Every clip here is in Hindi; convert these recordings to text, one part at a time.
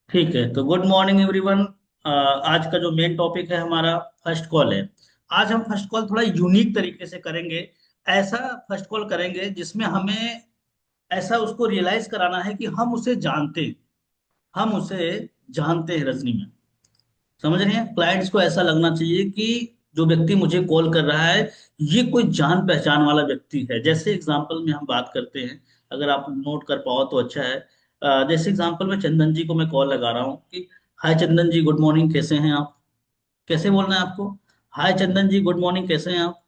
ठीक है, तो गुड मॉर्निंग एवरीवन। आज का जो मेन टॉपिक है हमारा फर्स्ट कॉल है। आज हम फर्स्ट कॉल थोड़ा यूनिक तरीके से करेंगे। ऐसा फर्स्ट कॉल करेंगे जिसमें हमें ऐसा उसको रियलाइज कराना है कि हम उसे जानते हैं। हम उसे जानते हैं रजनी में। समझ रहे हैं? क्लाइंट्स को ऐसा लगना चाहिए कि जो व्यक्ति मुझे कॉल कर रहा है ये कोई जान पहचान वाला व्यक्ति है। जैसे एग्जांपल में हम बात करते हैं, अगर आप नोट कर पाओ तो अच्छा है। जैसे एग्जांपल में चंदन जी को मैं कॉल लगा रहा हूँ कि हाय चंदन जी, गुड मॉर्निंग, कैसे हैं आप? कैसे बोलना है आपको? हाय चंदन जी, गुड मॉर्निंग, कैसे हैं आप?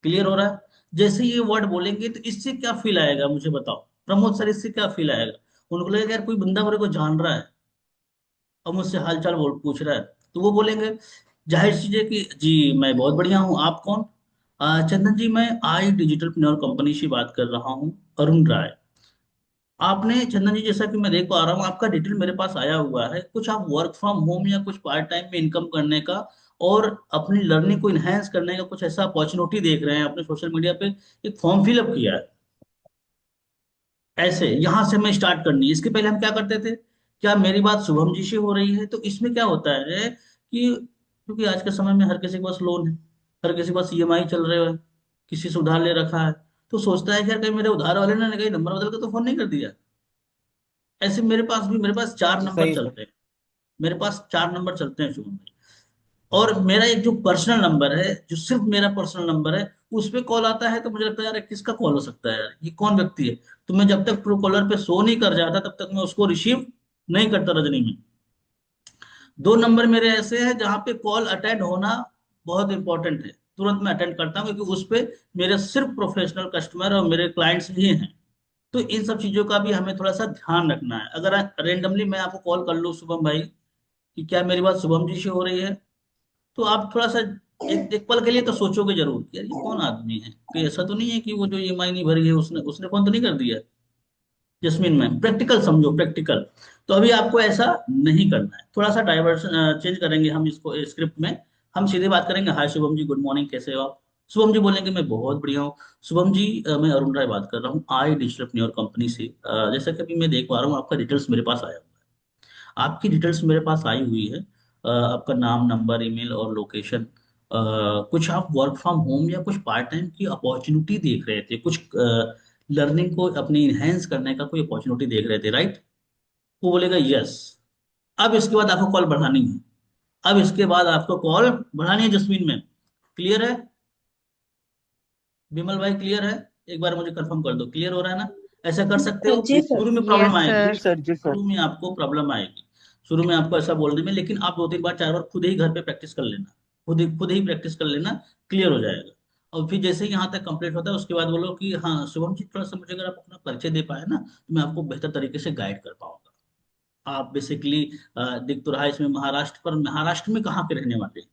क्लियर हो रहा है? जैसे ये वर्ड बोलेंगे तो इससे क्या फील आएगा मुझे बताओ प्रमोद सर, इससे क्या फील आएगा? उनको लगेगा यार कोई बंदा मेरे को जान रहा है और मुझसे हालचाल बोल पूछ रहा है। तो वो बोलेंगे, जाहिर चीज है कि जी मैं बहुत बढ़िया हूँ, आप कौन? चंदन जी, मैं आई डिजिटल प्लेयर कंपनी से बात कर रहा हूँ, अरुण राय। आपने चंदन जी, जैसा कि मैं देख पा रहा हूँ आपका डिटेल मेरे पास आया हुआ है, कुछ आप वर्क फ्रॉम होम या कुछ पार्ट टाइम में इनकम करने का और अपनी लर्निंग को इनहेंस करने का कुछ ऐसा अपॉर्चुनिटी देख रहे हैं, आपने सोशल मीडिया पे एक फॉर्म फिलअप किया है। ऐसे यहां से हमें स्टार्ट करनी है। इसके पहले हम क्या करते थे? क्या मेरी बात शुभम जी से हो रही है? तो इसमें क्या होता है कि क्योंकि आज के समय में हर किसी के पास लोन है, हर किसी के पास ईएमआई चल रहे हो, किसी से उधार ले रखा है, तो सोचता है कि यार कहीं मेरे उधार वाले ने कहीं नंबर बदल के तो फोन नहीं कर दिया। ऐसे मेरे पास चार नंबर सही सर। चलते हैं। मेरे पास चार नंबर चलते हैं शुभम भाई। और मेरा एक जो पर्सनल नंबर है, जो सिर्फ मेरा पर्सनल नंबर है, उस पे कॉल आता है तो मुझे लगता है यार ये किसका कॉल हो सकता है, यार ये कौन व्यक्ति है? तो मैं जब तक ट्रू कॉलर पे शो नहीं कर जाता तब तक मैं उसको रिसीव नहीं करता रजनी में। दो नंबर मेरे ऐसे हैं जहां पे कॉल अटेंड होना बहुत इंपॉर्टेंट है, तुरंत मैं अटेंड करता हूँ क्योंकि उस पे मेरे सिर्फ प्रोफेशनल कस्टमर और मेरे क्लाइंट्स ही हैं। तो इन सब चीजों का भी हमें थोड़ा सा ध्यान रखना है। अगर रेंडमली मैं आपको कॉल कर लूँ शुभम भाई कि क्या मेरी बात शुभम जी से हो रही है, तो आप थोड़ा सा एक एक पल के लिए तो सोचोगे जरूर कि यार ये कौन आदमी है, कि ऐसा तो नहीं है कि वो जो ईएमआई नहीं भरी है उसने उसने फोन तो नहीं कर दिया? जस्मिन मैम, प्रैक्टिकल समझो, प्रैक्टिकल। तो अभी आपको ऐसा नहीं करना है, थोड़ा सा डाइवर्सन चेंज करेंगे हम इसको स्क्रिप्ट में। हम सीधे बात करेंगे, हाय शुभम जी, गुड मॉर्निंग, कैसे हो आप? शुभम जी बोलेंगे मैं बहुत बढ़िया हूँ। शुभम जी, मैं अरुण राय बात कर रहा हूँ आई डिजिटल अपनी कंपनी से। जैसा कि अभी मैं देख पा रहा हूँ आपका डिटेल्स मेरे पास आया हुआ है। आपकी डिटेल्स मेरे पास आई हुई है। आपका नाम, नंबर, ईमेल और लोकेशन। कुछ आप वर्क फ्रॉम होम या कुछ पार्ट टाइम की अपॉर्चुनिटी देख रहे थे, कुछ लर्निंग को अपनी इनहेंस करने का कोई अपॉर्चुनिटी देख रहे थे, राइट? वो बोलेगा यस। अब इसके बाद आपको कॉल बढ़ानी है। अब इसके बाद आपको कॉल बढ़ानी है जस्मीन में। क्लियर है? विमल भाई क्लियर है? एक बार मुझे कंफर्म कर दो, क्लियर हो रहा है ना? ऐसा कर सकते हो? जी जी सर। सर। शुरू में प्रॉब्लम यस आएगी, जी सर। सर। जी सर। शुरू में आपको प्रॉब्लम आएगी, शुरू में आपको ऐसा बोलने में, लेकिन आप दो तीन बार चार बार खुद ही घर पे प्रैक्टिस कर लेना। खुद ही प्रैक्टिस कर लेना, क्लियर हो जाएगा। और फिर जैसे ही यहाँ तक कंप्लीट होता है उसके बाद बोलो कि हाँ शुभम जी, थोड़ा सा मुझे अगर आप अपना परिचय दे पाए ना तो मैं आपको बेहतर तरीके से गाइड कर पाऊंगा। आप बेसिकली दिख तो रहा है इसमें महाराष्ट्र, पर महाराष्ट्र में कहाँ के रहने वाले हैं?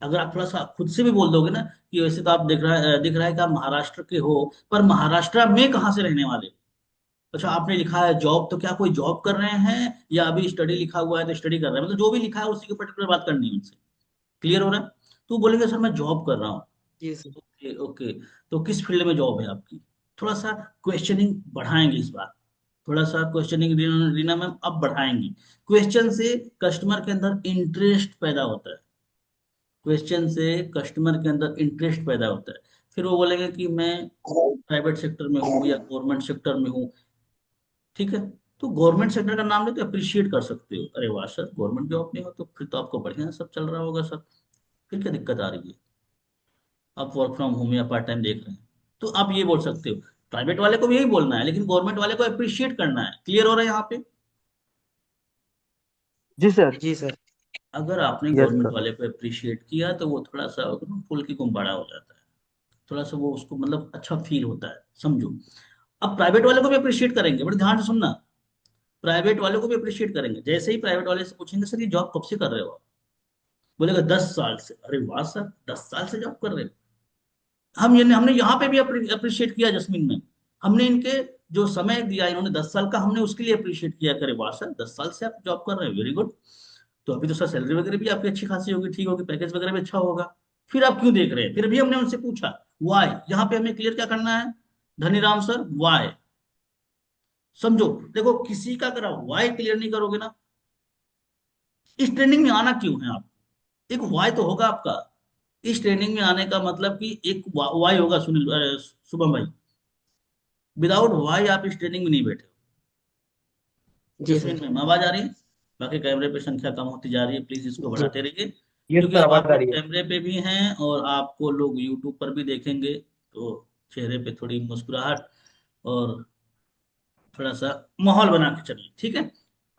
अगर आप थोड़ा सा खुद से भी बोल दोगे ना कि वैसे तो आप दिख रहा है कि आप महाराष्ट्र के हो, पर महाराष्ट्र में कहाँ से रहने वाले? अच्छा, आपने लिखा है जॉब, तो क्या कोई जॉब कर रहे हैं या अभी स्टडी लिखा हुआ है तो स्टडी कर रहे हैं, मतलब जो भी लिखा है उसी के पर्टिकुलर बात करनी है उनसे। क्लियर हो रहा है? तो वो बोलेंगे सर मैं जॉब कर रहा हूँ। जी सर। ओके ओके, तो किस फील्ड में जॉब है आपकी? थोड़ा सा क्वेश्चनिंग बढ़ाएंगे इस बार। थोड़ा सा क्वेश्चनिंग रीना रीना मैम अब बढ़ाएंगी। क्वेश्चन से कस्टमर के अंदर इंटरेस्ट पैदा होता है। क्वेश्चन से कस्टमर के अंदर इंटरेस्ट पैदा होता है। फिर वो बोलेंगे कि मैं प्राइवेट सेक्टर में हूँ या गवर्नमेंट सेक्टर में हूँ। ठीक है, तो गवर्नमेंट सेक्टर का नाम ले तो अप्रिशिएट कर सकते हो, अरे वाह सर गवर्नमेंट जॉब में हो तो फिर तो आपको बढ़िया सब चल रहा होगा सर। फिर क्या दिक्कत आ रही है? आप वर्क फ्रॉम होम या पार्ट टाइम देख रहे हैं तो आप ये बोल सकते हो। प्राइवेट वाले को भी यही बोलना है लेकिन गवर्नमेंट वाले को अप्रिशिएट करना है। क्लियर हो रहा है यहाँ पे? जी सर। जी सर। अगर आपने यस गवर्नमेंट सर। वाले को अप्रिशिएट किया तो वो थोड़ा सा फूल की कुंभाड़ा हो जाता है। थोड़ा सा वो उसको मतलब अच्छा फील होता है, समझो। अब प्राइवेट वाले को भी अप्रिशिएट करेंगे, बड़े ध्यान से सुनना। प्राइवेट वाले को भी अप्रिशिएट करेंगे। जैसे ही प्राइवेट वाले से पूछेंगे सर ये जॉब कब से कर रहे हो आप? बोलेगा 10 साल से। अरे वाह सर, 10 साल से जॉब कर रहे हो। हमने यहाँ पे भी अप्रिशिएट किया जस्मिन में। हमने इनके जो समय दिया इन्होंने 10 साल का, हमने उसके लिए अप्रिशिएट किया, करे वाह सर 10 साल से आप जॉब कर रहे हो, वेरी गुड। तो अभी तो सर सैलरी वगैरह भी आपकी अच्छी खासी होगी, ठीक होगी, पैकेज वगैरह भी अच्छा होगा। फिर आप क्यों देख रहे हैं? फिर भी हमने उनसे पूछा वाई। यहाँ पे हमें क्लियर क्या करना है धनीराम सर? वाई। समझो। देखो, किसी का अगर आप वाई क्लियर नहीं करोगे ना, इस ट्रेनिंग में आना क्यों है आप? एक वाई तो होगा आपका। इस ट्रेनिंग में आने का मतलब कि एक वाई होगा, सुनील शुभम भाई। विदाउट वाई आप इस ट्रेनिंग में नहीं बैठे हो। जी जस्मीन सर। मैम आवाज आ रही है? बाकी कैमरे पे संख्या कम होती जा रही है, प्लीज इसको जी। बढ़ाते रहिए, ये क्योंकि सर अब आवाज आप आ लोग रही है। कैमरे पे भी हैं और आपको लोग यूट्यूब पर भी देखेंगे, तो चेहरे पे थोड़ी मुस्कुराहट और थोड़ा सा माहौल बना के चलिए, ठीक है।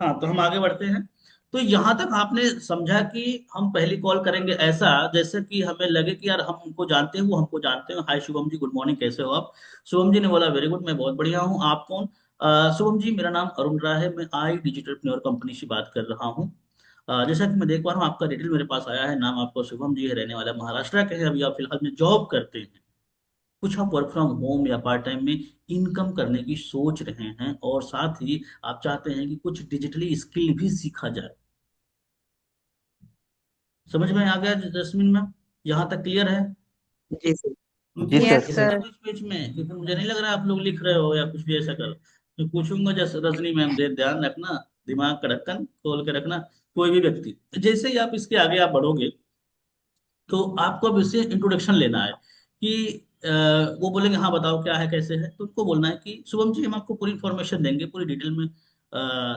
हाँ, तो हम आगे बढ़ते हैं। तो यहाँ तक आपने समझा कि हम पहली कॉल करेंगे ऐसा जैसे कि हमें लगे कि यार हम उनको जानते हैं, वो हमको जानते हैं। हाय शुभम जी, गुड मॉर्निंग, कैसे हो आप? शुभम जी ने बोला वेरी गुड, मैं बहुत बढ़िया हूँ, आप कौन? शुभम जी, मेरा नाम अरुण राय है, मैं आई डिजिटल प्न्योर कंपनी से बात कर रहा हूँ। जैसा कि मैं देख पा रहा हूँ आपका डिटेल मेरे पास आया है, नाम आपका शुभम जी है, रहने वाला महाराष्ट्र के हैं, अभी आप फिलहाल में जॉब करते हैं। कुछ आप वर्क फ्रॉम होम या पार्ट टाइम में इनकम करने की सोच रहे हैं, और साथ ही आप चाहते हैं कि कुछ डिजिटली स्किल भी सीखा जाए। समझ में आ गया जस्मीन मैम? यहाँ तक क्लियर है? जी सर। मैं जी पूछ सर। यस नहीं सकता सर। बीच बीच में, क्योंकि मुझे नहीं लग रहा है आप लोग लिख रहे हो या कुछ भी ऐसा कर। मैं पूछूंगा जैसे रजनी मैम, दे ध्यान रखना, दिमाग का ढक्कन खोल के रखना। कोई भी व्यक्ति, जैसे ही आप इसके आगे आप बढ़ोगे, तो आपको अब इससे इंट्रोडक्शन लेना है कि वो बोलेंगे हाँ बताओ क्या है कैसे है, तो उनको बोलना है कि शुभम जी, हम आपको पूरी इन्फॉर्मेशन देंगे, पूरी डिटेल में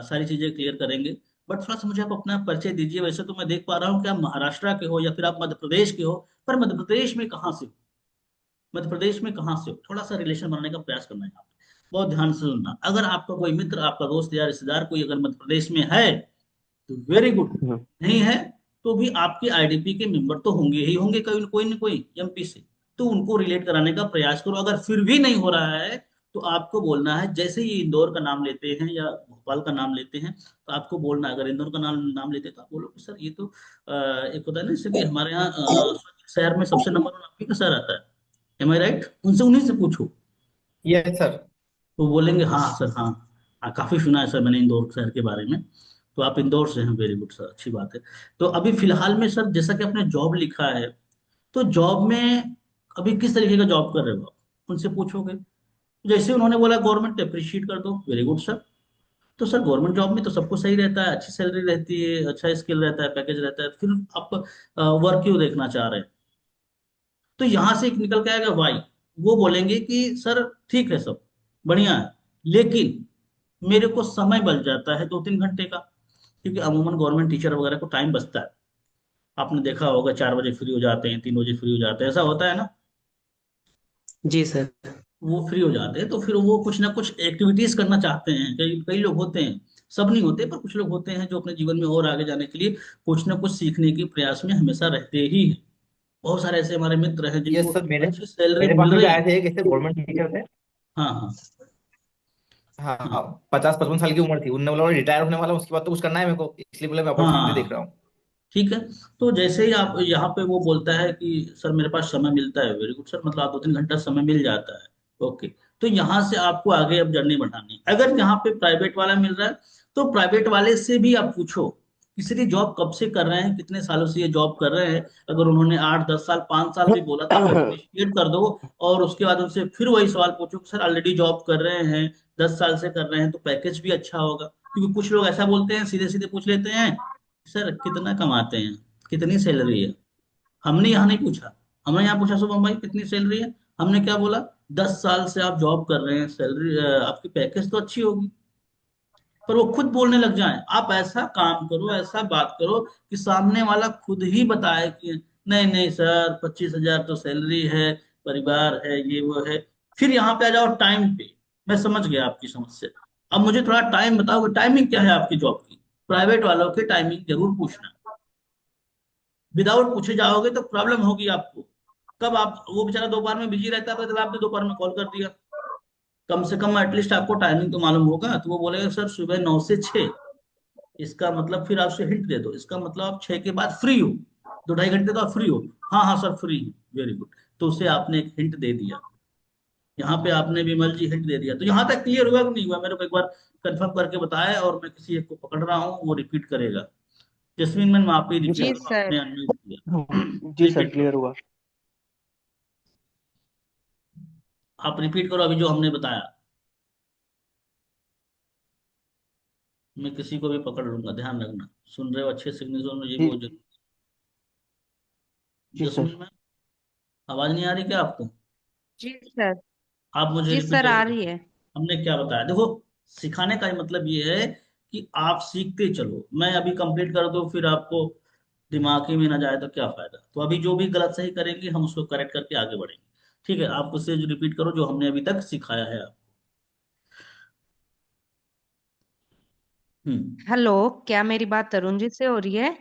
सारी चीजें क्लियर करेंगे, बट थोड़ा सा मुझे आप अपना परिचय दीजिए। वैसे तो मैं देख पा रहा हूँ कि आप महाराष्ट्र के हो या फिर आप मध्य प्रदेश के हो, पर मध्य प्रदेश में कहाँ से हो? मध्य प्रदेश में कहाँ से हो? थोड़ा सा रिलेशन बनाने का प्रयास करना है यहाँ पे। बहुत ध्यान से सुनना, अगर आपका कोई मित्र, आपका दोस्त या रिश्तेदार कोई अगर मध्य प्रदेश में है, तो वेरी गुड। हम्म। नहीं है तो भी आपके आईडीपी के मेंबर तो होंगे ही होंगे, कोई न कोई एमपी से। तो उनको रिलेट कराने का प्रयास करो। अगर फिर भी नहीं हो रहा है, तो आपको बोलना है, जैसे ही इंदौर का नाम लेते हैं या भोपाल का नाम लेते हैं, तो आपको बोलना है, अगर इंदौर का नाम नाम लेते हैं तो आप बोलो कि सर ये तो एक होता है ना, जैसे कि हमारे यहाँ शहर में सबसे नंबर वन आप ही का शहर आता है। एम आई राइट? उनसे, उन्हीं से पूछो। Yes sir. तो बोलेंगे हाँ सर, हाँ हाँ, काफी सुना है सर मैंने इंदौर शहर के बारे में। तो आप इंदौर से हैं, वेरी गुड सर, अच्छी बात है। तो अभी फिलहाल में सर, जैसा कि आपने जॉब लिखा है, तो जॉब में अभी किस तरीके का जॉब कर रहे हो आप, उनसे पूछोगे। जैसे उन्होंने बोला गवर्नमेंट, अप्रिशिएट कर दो, वेरी गुड सर। तो सर गवर्नमेंट जॉब में तो सब कुछ सही रहता है, अच्छी सैलरी रहती है, अच्छा स्किल रहता है, पैकेज रहता है, फिर आप वर्क क्यों देखना चाह रहे हैं? तो यहां से एक निकल के आएगा वाई। वो बोलेंगे कि सर ठीक है, सब बढ़िया है, लेकिन मेरे को समय बच जाता है 2-3 घंटे का, क्योंकि अमूमन गवर्नमेंट टीचर वगैरह को टाइम बचता है। आपने देखा होगा 4 बजे फ्री हो जाते हैं, 3 बजे फ्री हो जाते हैं, ऐसा होता है ना? जी सर। वो फ्री हो जाते हैं तो फिर वो कुछ ना कुछ एक्टिविटीज करना चाहते हैं। कई कई लोग होते हैं, सब नहीं होते, पर कुछ लोग होते हैं जो अपने जीवन में और आगे जाने के लिए कुछ ना कुछ सीखने के प्रयास में हमेशा रहते ही हैं। बहुत सारे ऐसे हमारे मित्र हैं यस जिनको सर। मेरे अच्छी सैलरी मेरे पास मिल में भी रही आए है। थे, कैसे गवर्नमेंट टीचर थे। हाँ हाँ हाँ। हाँ 50-55 साल की उम्र थी, उनने बोला रिटायर होने वाला हूँ, उसके बाद तो कुछ करना है मेरे को, इसलिए बोला मैं अपॉर्चुनिटी देख हाँ, रहा हूँ। ठीक है। तो जैसे ही आप यहाँ पे, वो बोलता है कि सर मेरे पास समय मिलता है, वेरी गुड सर, मतलब आप 2-3 घंटा समय मिल जाता है, ओके। तो यहाँ से आपको आगे अब जर्नी बढ़ानी है। अगर यहाँ पे प्राइवेट वाला मिल रहा है, तो प्राइवेट वाले से भी आप पूछो कि सर ये जॉब कब से कर रहे हैं, कितने सालों से ये जॉब कर रहे हैं। अगर उन्होंने 8-10 साल, 5 साल भी बोला, तो आप अप्रिशिएट कर दो। और उसके बाद उनसे फिर वही सवाल पूछो कि सर ऑलरेडी जॉब कर रहे हैं, 10 साल से कर रहे हैं, तो पैकेज भी अच्छा होगा। क्योंकि कुछ लोग ऐसा बोलते हैं, सीधे सीधे पूछ लेते हैं, सर कितना कमाते हैं, कितनी सैलरी है। हमने यहाँ नहीं पूछा, हमने यहाँ पूछा शुभम भाई कितनी सैलरी है। हमने क्या बोला? 10 साल से आप जॉब कर रहे हैं, सैलरी आपकी पैकेज तो अच्छी होगी। पर वो खुद बोलने लग जाएं। आप ऐसा काम करो, ऐसा बात करो कि सामने वाला खुद ही बताए कि नहीं नहीं सर, 25,000 तो सैलरी है, परिवार है, ये वो है। फिर यहाँ पे आ जाओ टाइम पे। मैं समझ गया आपकी समस्या। अब मुझे थोड़ा टाइम बताओ, टाइमिंग क्या है आपकी जॉब की? प्राइवेट वालों की टाइमिंग जरूर पूछना। विदाउट पूछे जाओगे तो प्रॉब्लम होगी आपको। कब आप, वो बेचारा दोपहर में बिजी रहता है, तो चलो आपने दोपहर में कॉल कर दिया। कम से कम एटलीस्ट आपको टाइमिंग तो मालूम होगा। तो वो बोलेगा सर सुबह 9 से 6। इसका मतलब फिर आपसे हिंट दे दो, इसका मतलब आप 6 के बाद फ्री हो, 2-2.5 घंटे तो आप फ्री हो। हाँ हाँ सर फ्री, वेरी गुड। तो उसे आपने एक हिंट दे दिया। यहाँ पे आपने विमल जी हिंट दे दिया। तो यहाँ तक क्लियर हुआ कि नहीं हुआ, मेरे को एक बार कंफर्म करके बताया, और मैं किसी एक को पकड़ रहा हूँ, वो रिपीट करेगा। जस्मीन मैम आप ही जी रिपीट जी सर। करो, सर। आपने अनम्यूट किया। जी सर, रिपीट क्लियर करो, हुआ। आप रिपीट करो अभी जो हमने बताया। मैं किसी को भी पकड़ लूंगा, ध्यान रखना। सुन रहे हो अच्छे से, नहीं सुन रहे हो, ये भी जी। बहुत जरूरी। जी जसमीन सर। मैम, आवाज नहीं आ रही क्या आपको? जी सर। आप मुझे जी रिपीट सर, आ करके रही बताओ, है। हमने क्या बताया। देखो, सिखाने का ही मतलब ये है कि आप सीखते चलो। मैं अभी कंप्लीट कर दूं फिर आपको दिमाग ही में ना जाए तो क्या फायदा। तो अभी जो भी गलत सही करेंगे हम उसको करेक्ट करके आगे बढ़ेंगे। ठीक है, आप उससे जो रिपीट करो जो हमने अभी तक सिखाया है आपको। हम्म। हेलो, क्या मेरी बात तरुण जी से हो रही है?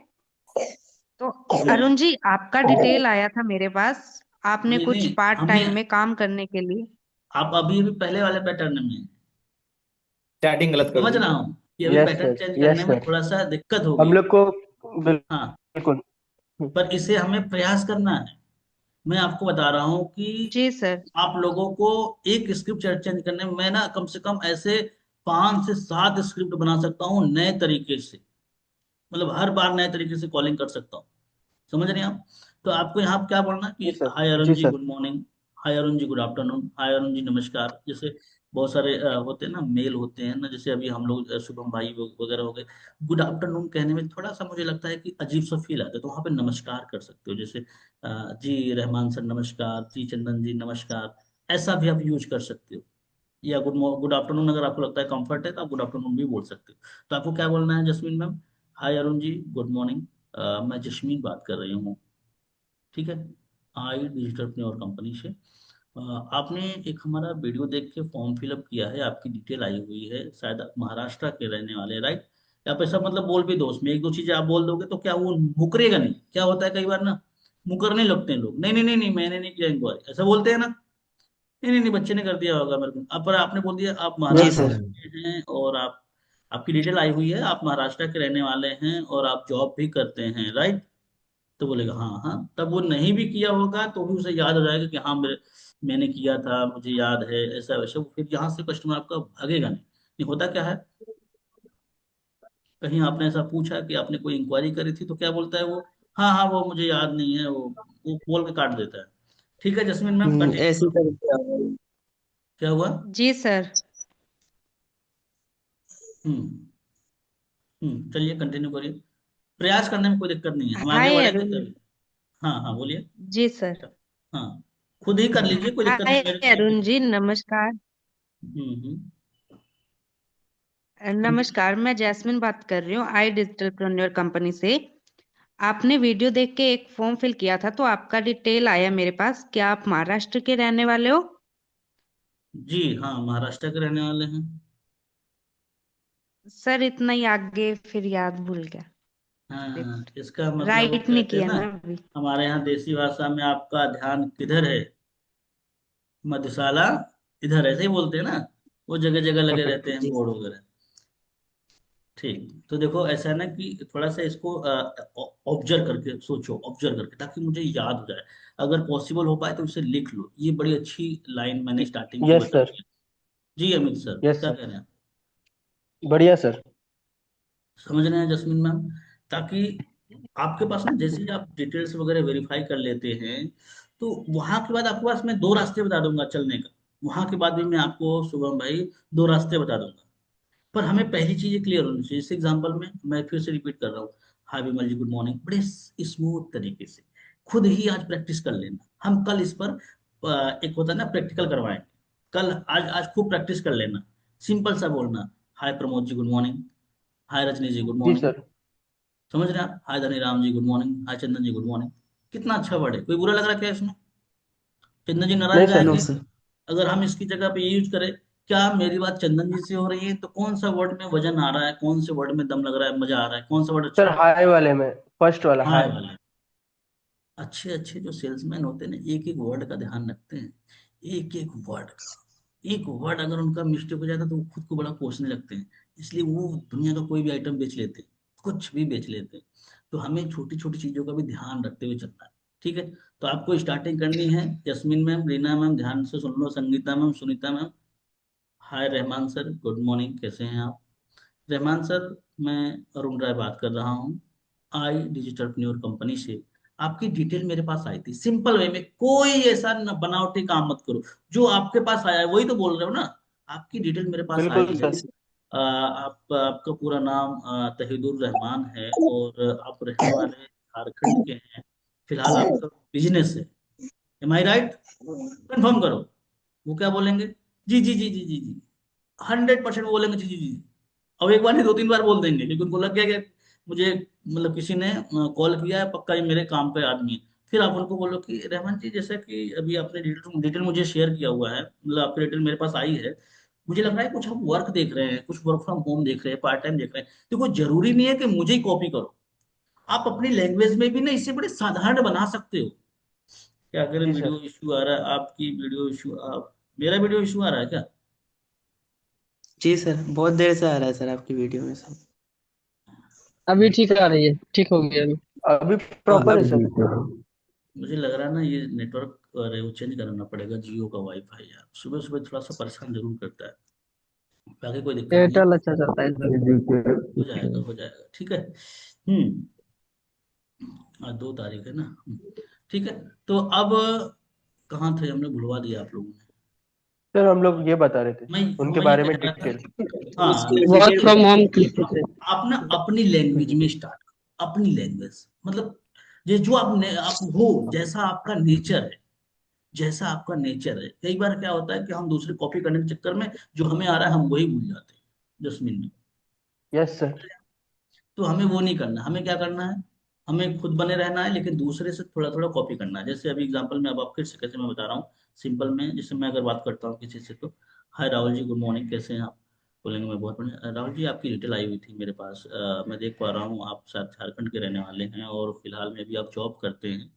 तो जी अरुण जी, आपका डिटेल आया था मेरे पास। आपने जी कुछ नहीं, पार्ट हमने, टाइम में काम करने के लिए। आप अभी अभी पहले वाले पैटर्न में हैं। स्टार्टिंग गलत कर समझ दी। रहा हूँ कि अभी यस पैटर्न सर, चेंज करने यस में सर। थोड़ा सा दिक्कत हम होगी। लोग को हाँ, बिल्कुल। पर इसे हमें प्रयास करना है। मैं आपको बता रहा हूँ कि जी सर। आप लोगों को एक स्क्रिप्ट चेंज करने में मैं ना कम से कम ऐसे 5 से 7 स्क्रिप्ट बना सकता हूँ नए तरीके से। मतलब हर बार नए तरीके से कॉलिंग कर सकता हूँ। समझ रहे हैं आप? तो आपको यहाँ क्या बोलना जी कि सर। हाय अरुण जी जी सर। गुड मॉर्निंग, हाय अरुण जी गुड आफ्टरनून, हाय अरुण जी नमस्कार। जैसे बहुत सारे होते हैं ना, मेल होते हैं ना, जैसे अभी हम लोग शुभम भाई वगैरह हो गए। गुड आफ्टरनून कहने में थोड़ा सा मुझे लगता है कि अजीब सा फील आता है, तो वहाँ पे नमस्कार कर सकते हो। जैसे जी रहमान सर नमस्कार, जी चंदन जी नमस्कार, ऐसा भी आप यूज कर सकते हो। या गुड आफ्टरनून अगर आपको लगता है कंफर्ट है तो आप गुड आफ्टरनून भी बोल सकते हो। तो आपको क्या बोलना है जस्मीन मैम? हाय अरुण जी गुड मॉर्निंग, मैं जस्मीन बात कर रही हूँ। ठीक है, आई डिजिटल अपनी और कंपनी से। आपने एक हमारा वीडियो देख के फॉर्म फिलअप किया है, आपकी डिटेल आई हुई है, शायद आप महाराष्ट्र के रहने वाले हैं, राइट? आप ऐसा मतलब बोल भी दो, उसमें एक दो चीजें आप बोल दोगे तो क्या वो मुकरेगा नहीं? क्या होता है कई बार ना, मुकरने लगते हैं लोग, नहीं नहीं नहीं नहीं मैंने नहीं किया इंक्वायरी, ऐसा बोलते हैं ना। नहीं नहीं नहीं, बच्चे ने कर दिया होगा मेरे को। अब पर आपने बोल दिया आप जी महाराष्ट्र सर। के हैं और आप, आपकी डिटेल आई हुई है, आप महाराष्ट्र के रहने वाले हैं और आप जॉब भी करते हैं, राइट? तो बोलेगा हाँ हाँ। तब वो नहीं भी किया होगा तो भी उसे याद हो जाएगा कि हाँ मैंने किया था, मुझे याद है, ऐसा वैसा। वो फिर यहाँ से कस्टमर आपका भागेगा नहीं। नहीं होता क्या है, कहीं आपने ऐसा पूछा कि आपने कोई इंक्वायरी करी थी तो क्या बोलता है वो, हाँ हाँ वो मुझे याद नहीं है, वो बोल के काट देता है। ठीक है जस्मीन मैम, कंटिन्यू ऐसी करो। तरीके आ गई। क्या हुआ? जी सर। हम्म। चलिए कंटिन्यू करिए। प्रयास करने में कोई दिक्कत नहीं है, हम आगे हाय बढ़ेंगे अरुण। तभी। हाँ हाँ बोलिए। जी सर। हाँ, खुद ही कर लीजिए, कोई दिक्कत नहीं, हाय मेरे को कोई अरुण दिक्कत जी, नमस्कार। हम्म। कंटिन्यू। नमस्कार, मैं जैस्मिन बात कर रही हूँ, आई डिजिटल कंपनी से। आपने वीडियो देख के एक फॉर्म फिल किया था, तो आपका डिटेल आया मेरे पास। क्या आप महाराष्ट्र के रहने वाले हो? जी हाँ, महाराष्ट्र के रहने वाले हैं। सर, इतना ही आगे फिर याद भूल गया। हाँ, इसका मतलब वो राइट नहीं कहते हैं किया ना, ना अभी। हमारे यहाँ देसी भाषा में आपका ध्यान किधर है, मधुशाला इधर, ऐसे ही बोलते हैं ना। वो जगह जगह लगे रहते हैं जी बोर्ड सर। वगैरह। ठीक, तो देखो ऐसा है ना कि थोड़ा सा इसको ऑब्जर्व करके सोचो, ऑब्जर्व करके, ताकि मुझे याद हो जाए। अगर पॉसिबल हो पाए तो उसे लिख लो, ये बड़ी अच्छी लाइन मैंने स्टार्टिंग में यस बता सर। दी है। जी अमित सर, यस क्या सर। कह रहे हैं? बढ़िया सर। समझ रहे हैं जस्मीन मैम? ताकि आपके पास ना, जैसे ही आप डिटेल्स वगैरह वेरीफाई कर लेते हैं, तो वहां के बाद आपके पास मैं 2 रास्ते बता दूंगा चलने का। वहां के बाद भी मैं आपको शुभम भाई 2 रास्ते बता दूंगा। पर हमें पहली चीजें क्लियर होनी चाहिए। इस एग्जाम्पल में मैं फिर से रिपीट कर रहा हूँ, हाय विमल जी गुड मॉर्निंग, बड़े स्मूथ तरीके से खुद ही आज प्रैक्टिस कर लेना। हम कल इस पर एक होता है ना प्रैक्टिकल करवाएंगे। कल आज आज खूब प्रैक्टिस कर लेना। सिंपल सा बोलना, हाय प्रमोद जी गुड मॉर्निंग, हाय रजनी जी गुड जी मॉर्निंग। सर। समझ रहे हैं आप? हाय धनी राम जी गुड मॉर्निंग, हाय चंदन जी गुड मॉर्निंग। कितना अच्छा वर्ड है, कोई बुरा लग रहा है क्या इसमें? चंदन जी नाराज नहीं सर। नो जाएंगे सर। अगर हम इसकी जगह पे ये यूज करें? क्या मेरी बात चंदन जी से हो रही है तो कौन सा वर्ड में वजन आ रहा है, कौन से वर्ड में दम लग रहा है, मजा आ रहा है, कौन सा वर्ड अच्छा सर है? हाई वाले में, फर्स्ट वाला हाय हाई। वाले। अच्छे अच्छे जो सेल्समैन होते हैं ना, एक एक वर्ड का ध्यान रखते हैं, एक एक वर्ड का। एक वर्ड अगर उनका मिस्टेक हो जाता है तो वो खुद को बड़ा कोसने लगते हैं। इसलिए वो दुनिया का कोई भी आइटम बेच लेते हैं, कुछ भी बेच लेते हैं। तो हमें छोटी छोटी चीजों का भी ध्यान रखते हुए चलना है। ठीक है, तो आपको स्टार्टिंग करनी है। जस्मीन मैम, रीना मैम ध्यान से सुन लो, संगीता मैम, सुनीता मैम। हाय रहमान सर गुड मॉर्निंग, कैसे हैं आप? रहमान सर, मैं अरुण राय बात कर रहा हूँ, आई डिजिटल कंपनी से। आपकी डिटेल मेरे पास आई थी, सिंपल वे में, कोई ऐसा न बनावटी काम मत करो। जो आपके पास आया है वही तो बोल रहे हो ना। आपकी डिटेल मेरे पास बिल्कुल आई है, सर। आप आपका पूरा नाम तहीदुर रहमान है और आप रहने वाले झारखंड के हैं। फिलहाल आपका बिजनेस है, एम आई राइट? कंफर्म करो। वो क्या बोलेंगे? जी जी जी जी जी जी। 100% बोलेंगे जी जी जी। अब एक बार नहीं, 2 3 बार बोल देंगे, क्योंकि उनको लग गया कि मुझे मतलब किसी ने कॉल किया है, पक्का ये मेरे काम पे आदमी है। फिर आप उनको बोलो कि रहमान जी, जैसा कि अभी आपने डिटेल डिटेल मुझे शेयर किया हुआ है, मतलब आपकी डिटेल मेरे पास आई है, मुझे लग रहा है कुछ आप वर्क देख रहे हैं, कुछ वर्क फ्रॉम होम देख रहे हैं, पार्ट टाइम देख रहे हैं। देखो, जरूरी नहीं है कि मुझे ही कॉपी करो। आप अपनी लैंग्वेज में भी ना इसे बड़े साधारण बना सकते हो। क्या करें, जी वीडियो सर। इशू आ रहा है, आपकी वीडियो इशू, आप मेरा वीडियो इशू आ रहा है क्या? जी सर, बहुत देर से आ रहा है सर आपकी वीडियो में सर। अभी ठीक आ रही है, ठीक हो गया अभी। अभी प्रॉपर है सर। मुझे लग रहा है ना, ये नेटवर्क वो चेंज कराना पड़ेगा, जियो का वाईफाई यार सुबह सुबह थोड़ा सा परेशान जरूर करता है। बाकी कोई दिक्कत नहीं है, एयरटेल अच्छा चलता है सर। हो जाएगा हो जाएगा, ठीक है। हम्म। आज 2 तारीख है ना। ठीक है। तो अब कहाँ थे, हमने भुलवा दिया आप लोगों ने। सर हम लोग ये बता रहे थे मैं उनके मैं ये बारे कह में रहा था, डिटेल। हाँ, वर्क फ्रॉम होम की से। आप ना अपनी लैंग्वेज में स्टार्ट करो, अपनी लैंग्वेज मतलब ये जो आप हो, जैसा आपका नेचर है, जैसा आपका नेचर है। कई बार क्या होता है कि हम दूसरे कॉपी करने के चक्कर में जो हमें आ रहा है हम वही भूल जाते हैं 10 मिनट में। Yes sir. तो हमें वो नहीं करना, हमें क्या करना है, हमें खुद बने रहना है, लेकिन दूसरे से थोड़ा थोड़ा कॉपी करना है। जैसे अभी एग्जांपल में अब आप फिर से कैसे मैं बता रहा हूँ, सिंपल में, जैसे मैं अगर बात करता हूँ किसी से, तो हाय राहुल जी, गुड मॉर्निंग, कैसे हैं आप? बोलेंगे मैं बहुत बढ़िया। राहुल जी, आपकी डिटेल आई हुई थी मेरे पास, मैं देख पा रहा हूँ आप शायद झारखंड के रहने वाले हैं और फिलहाल में भी आप जॉब करते हैं।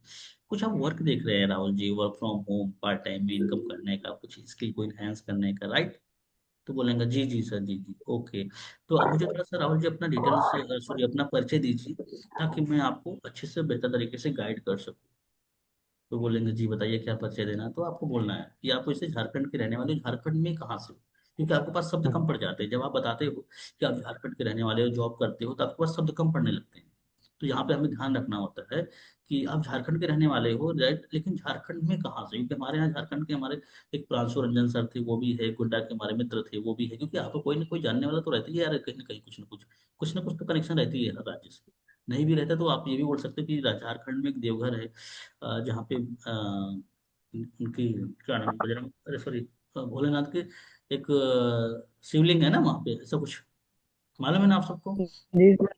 कुछ आप वर्क देख रहे हैं Rahul ji, work from home, part time में इनकम करने का, कुछ स्किल को इनहेंस करने का, राइट? तो बोलेंगे जी जी सर, जी जी, ओके। तो अब मुझे थोड़ा सा राहुल जी अपना डिटेल्स, सॉरी, अपना परिचय दीजिए, ताकि मैं आपको अच्छे से बेहतर तरीके से गाइड कर सकूं। तो बोलेंगे जी बताइए क्या परिचय देना है। तो आपको बोलना है कि आप वैसे झारखंड के रहने वाले हो, झारखंड में कहाँ से हो, क्योंकि आपके पास शब्द कम पड़ जाते हैं जब आप बताते हो कि आप झारखंड के रहने वाले हो, जॉब करते हो, तो आपके पास शब्द कम पड़ने लगते हैं। तो यहाँ पे हमें ध्यान रखना होता है कि आप झारखंड के रहने वाले हो, राइट, लेकिन झारखंड में कहाँ से? क्योंकि हमारे यहाँ झारखंड के हमारे एक प्रांशु रंजन सर थे, वो भी है, गोड्डा के हमारे मित्र थे, वो भी है, क्योंकि आपको कोई ना कोई जानने वाला तो रहता ही है यार, कहीं ना कहीं कुछ ना कुछ तो कनेक्शन रहती है हर राज्य से। नहीं भी रहता तो आप ये भी बोल सकते हो कि झारखंड में एक देवघर है, जहाँ पे उनकी क्या नाम है, बजरंग, अरे सॉरी, भोलेनाथ के एक शिवलिंग है ना वहाँ पे, ऐसा कुछ मालूम है ना आप सबको? जी सर।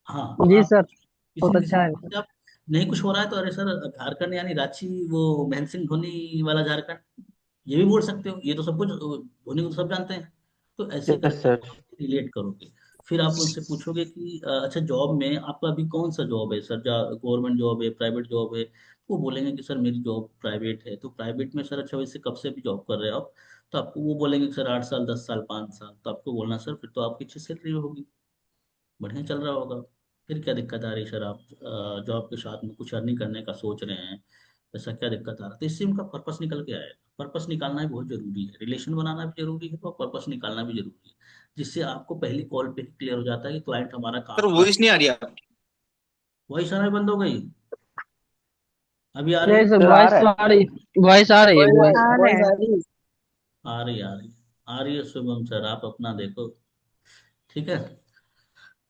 हाँ, जी आप सर, किसी बहुत न किसी अच्छा है। तरीके से आप, नहीं कुछ हो रहा है तो अरे सर झारखंड यानी रांची, वो महेंद्र सिंह धोनी वाला झारखंड, ये भी बोल सकते हो, ये तो सब कुछ धोनी को तो सब जानते हैं। तो ऐसे यस करके सर। आप रिलेट करोगे। फिर आप उनसे पूछोगे कि अच्छा, जॉब में आपका अभी कौन सा जॉब है सर, गवर्नमेंट जॉब है, प्राइवेट जॉब है? वो बोलेंगे कि सर मेरी जॉब प्राइवेट है। तो प्राइवेट में सर, अच्छा वैसे कब से भी जॉब कर रहे हो आप? तो आपको वो बोलेंगे कि सर 8 साल, 10 साल, 5 साल। तो आपको बोलना सर फिर तो आपकी अच्छी सैलरी होगी, बढ़िया चल रहा होगा। फिर क्या दिक्कत आ रही है सर, आप जॉब के साथ में कुछ अर्निंग करने का सोच रहे हैं, ऐसा क्या दिक्कत आ रहा है? तो इससे उनका पर्पस निकल के आएगा। पर्पस निकालना भी बहुत जरूरी है, रिलेशन बनाना भी जरूरी है, और पर्पस निकालना भी जरूरी है, जिससे आपको पहली कॉल पे ही क्लियर हो जाता है कि क्लाइंट हमारा सर कहाँ का है। वॉइस नहीं आ रही आपकी। वही समय बंद हो गई, अभी आ रही नहीं है? सर, सर आ वॉइस रहा तो है। आ रही, वॉइस आ रही है, वॉइस। आ रहा है। आ रही, आ रही, आ रही है शुभम सर, आप अपना देखो, ठीक है।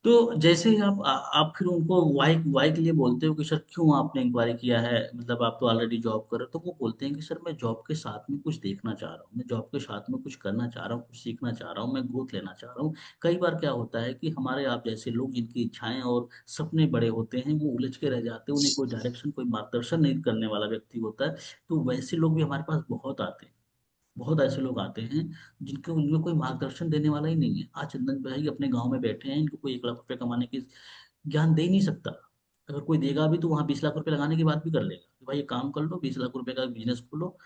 तो जैसे ही आप फिर उनको वाई वाई के लिए बोलते हो कि सर क्यों आपने इंक्वायरी किया है, मतलब आप तो ऑलरेडी जॉब कर रहे हो, तो वो बोलते हैं कि सर मैं जॉब के साथ में कुछ देखना चाह रहा हूँ, मैं जॉब के साथ में कुछ करना चाह रहा हूँ, कुछ सीखना चाह रहा हूँ, मैं ग्रोथ लेना चाह रहा हूँ। कई बार क्या होता है कि हमारे आप जैसे लोग जिनकी इच्छाएं और सपने बड़े होते हैं, वो उलझ के रह जाते हैं, उन्हें कोई डायरेक्शन, कोई मार्गदर्शन नहीं करने वाला व्यक्ति होता है। तो वैसे लोग भी हमारे पास बहुत आते हैं, बहुत ऐसे लोग आते हैं जिनके उनमें कोई मार्गदर्शन देने वाला ही नहीं है। आज चंदन भाई अपने गांव में बैठे हैं, इनको कोई 1 लाख रुपए कमाने की ज्ञान दे ही नहीं सकता। अगर कोई देगा भी तो वहां 20 लाख रुपए लगाने की बात भी कर लेगा कि भाई ये काम कर लो, 20 लाख रुपए का बिजनेस खोलो।